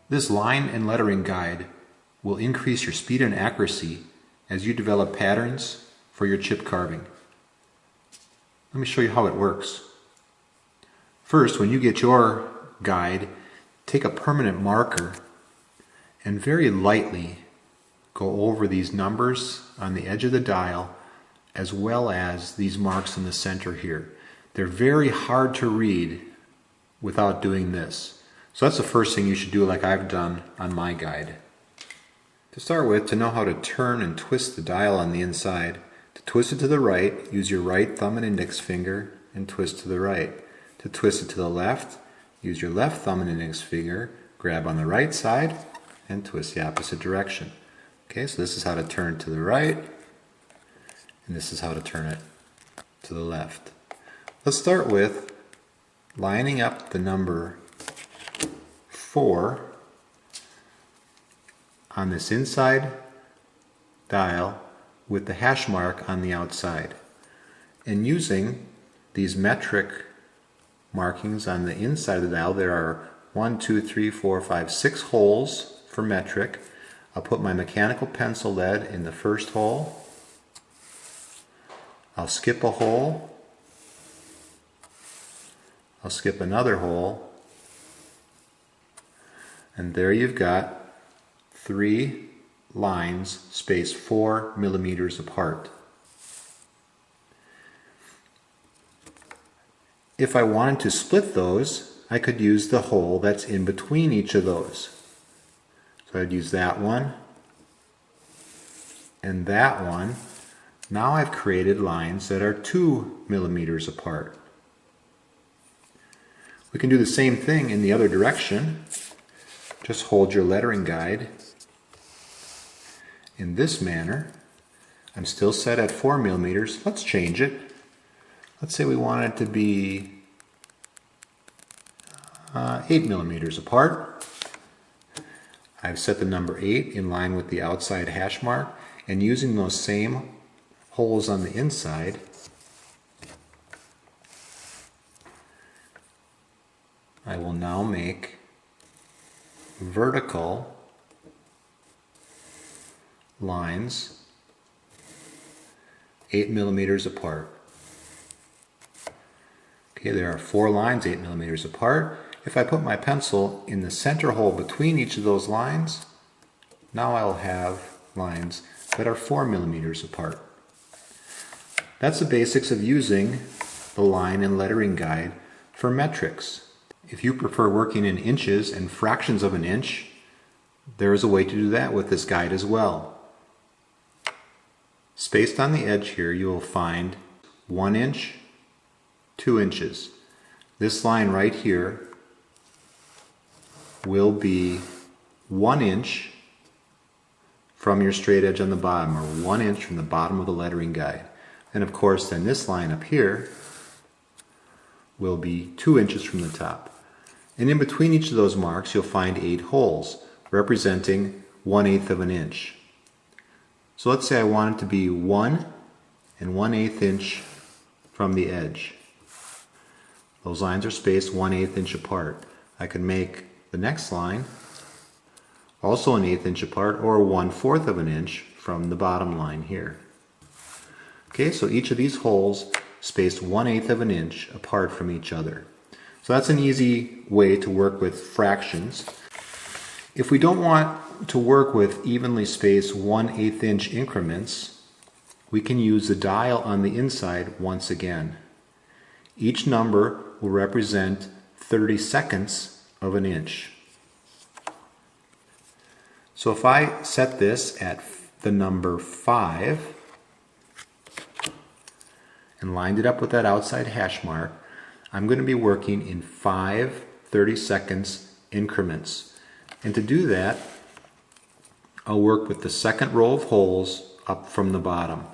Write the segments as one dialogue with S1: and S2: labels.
S1: This line and lettering guide will increase your speed and accuracy as you develop patterns for your chip carving. Let me show you how it works. First, when you get your guide, take a permanent marker and very lightly go over these numbers on the edge of the dial as well as these marks in the center here. They're very hard to read without doing this. So that's the first thing you should do, like I've done on my guide. To start with, to know how to turn and twist the dial on the inside, to twist it to the right, use your right thumb and index finger and twist to the right. To twist it to the left, use your left thumb and index finger, grab on the right side, and twist the opposite direction. Okay, so this is how to turn it to the right, and this is how to turn it to the left. Let's start with lining up the number 4 on this inside dial with the hash mark on the outside. And using these metric markings on the inside of the dial, there are 1, 2, 3, 4, 5, 6 holes for metric. I'll put my mechanical pencil lead in the first hole. I'll skip a hole. I'll skip another hole. And there you've got 3 lines spaced 4 millimeters apart. If I wanted to split those, I could use the hole that's in between each of those. So I'd use that one and that one. Now I've created lines that are 2 millimeters apart. We can do the same thing in the other direction. Just hold your lettering guide in this manner. I'm still set at 4 millimeters. Let's change it. Let's say we want it to be 8 millimeters apart. I've set the number 8 in line with the outside hash mark, and using those same holes on the inside, I will now make vertical lines 8 millimeters apart. Okay, there are 4 lines 8 millimeters apart. If I put my pencil in the center hole between each of those lines, now I'll have lines that are 4 millimeters apart. That's the basics of using the line and lettering guide for metrics. If you prefer working in inches and fractions of an inch, there is a way to do that with this guide as well. Spaced on the edge here, you will find 1 inch, 2 inches. This line right here will be 1 inch from your straight edge on the bottom, or 1 inch from the bottom of the lettering guide. And of course, then this line up here will be 2 inches from the top. And in between each of those marks, you'll find 8 holes, representing 1/8 of an inch. So let's say I want it to be 1 1/8 inch from the edge. Those lines are spaced 1/8 inch apart. I can make the next line also 1/8 inch apart, or 1/4 of an inch from the bottom line here. Okay, so each of these holes spaced 1/8 of an inch apart from each other. So that's an easy way to work with fractions. If we don't want to work with evenly spaced 1/8 inch increments, we can use the dial on the inside once again. Each number will represent 30 seconds of an inch. So if I set this at the number 5 and lined it up with that outside hash mark, I'm going to be working in 5 30 seconds increments. And to do that, I'll work with the second row of holes up from the bottom.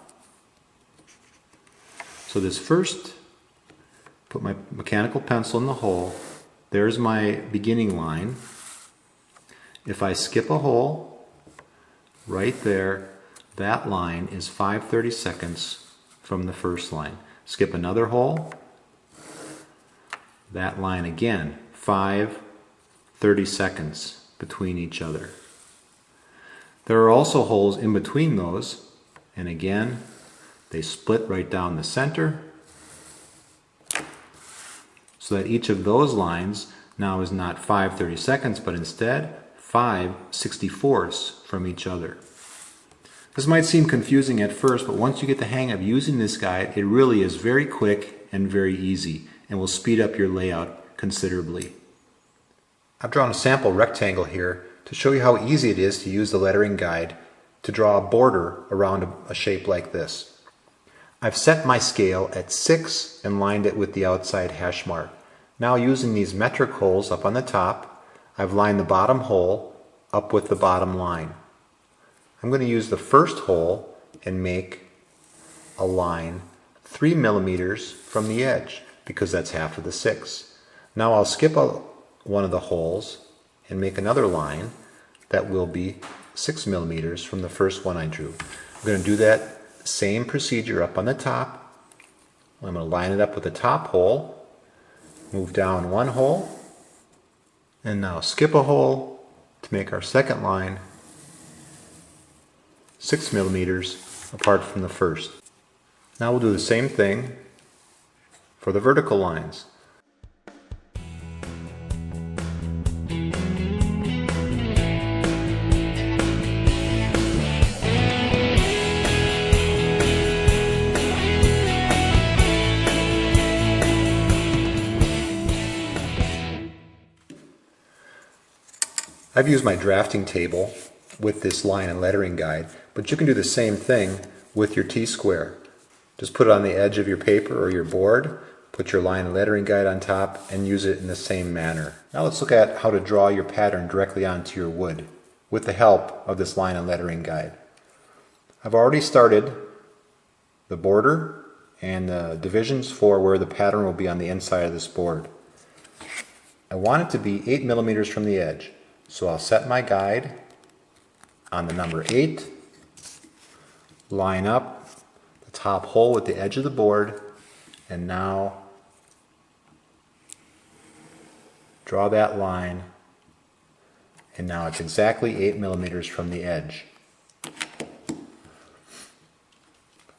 S1: So this first, put my mechanical pencil in the hole. There's my beginning line. If I skip a hole, right there, that line is 5 30 seconds from the first line. Skip another hole, that line again, 5 30 seconds between each other. There are also holes in between those, and again, they split right down the center, so that each of those lines now is not 5 32nds, but instead 5 64ths from each other. This might seem confusing at first, but once you get the hang of using this guide, it really is very quick and very easy, and will speed up your layout considerably. I've drawn a sample rectangle here to show you how easy it is to use the lettering guide to draw a border around a shape like this. I've set my scale at 6 and lined it with the outside hash mark. Now, using these metric holes up on the top, I've lined the bottom hole up with the bottom line. I'm going to use the first hole and make a line 3 millimeters from the edge, because that's half of the 6. Now I'll skip one of the holes and make another line that will be 6 millimeters from the first one I drew. I'm going to do that same procedure up on the top. I'm going to line it up with the top hole, move down one hole, and now skip a hole to make our second line 6 millimeters apart from the first. Now we'll do the same thing for the vertical lines. I've used my drafting table with this line and lettering guide, but you can do the same thing with your T-square. Just put it on the edge of your paper or your board, put your line and lettering guide on top, and use it in the same manner. Now let's look at how to draw your pattern directly onto your wood with the help of this line and lettering guide. I've already started the border and the divisions for where the pattern will be on the inside of this board. I want it to be 8 millimeters from the edge, so I'll set my guide on the number 8, line up the top hole with the edge of the board, and now draw that line, and now it's exactly 8 millimeters from the edge.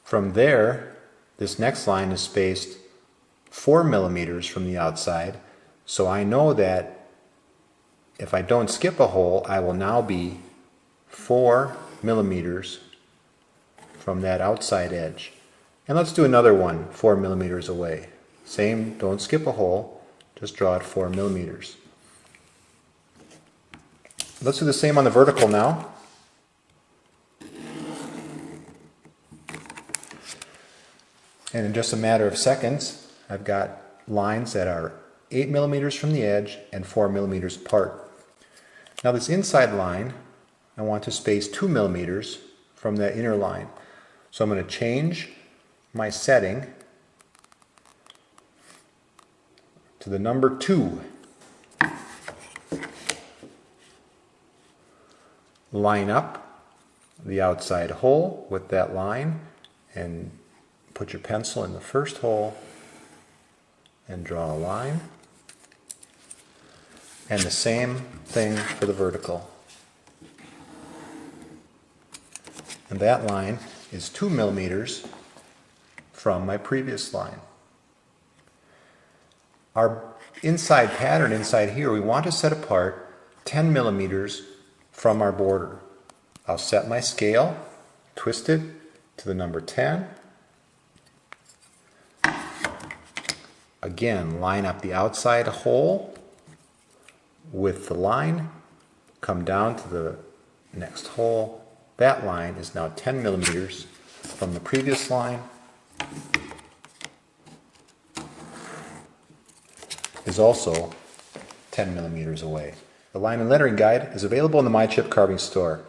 S1: From there, this next line is spaced 4 millimeters from the outside, so I know that if I don't skip a hole, I will now be 4 millimeters from that outside edge. And let's do another one 4 millimeters away. Same, don't skip a hole, just draw it 4 millimeters. Let's do the same on the vertical now. And in just a matter of seconds, I've got lines that are 8 millimeters from the edge and 4 millimeters apart. Now this inside line, I want to space 2 millimeters from that inner line. So I'm going to change my setting to the number 2. Line up the outside hole with that line and put your pencil in the first hole and draw a line. And the same thing for the vertical. And that line is 2 millimeters from my previous line. Our inside pattern inside here, we want to set apart 10 millimeters from our border. I'll set my scale, twist it to the number 10. Again, line up the outside hole with the line, come down to the next hole. That line is now 10 millimeters from the previous line, is also 10 millimeters away. The line and lettering guide is available in the My Chip Carving store.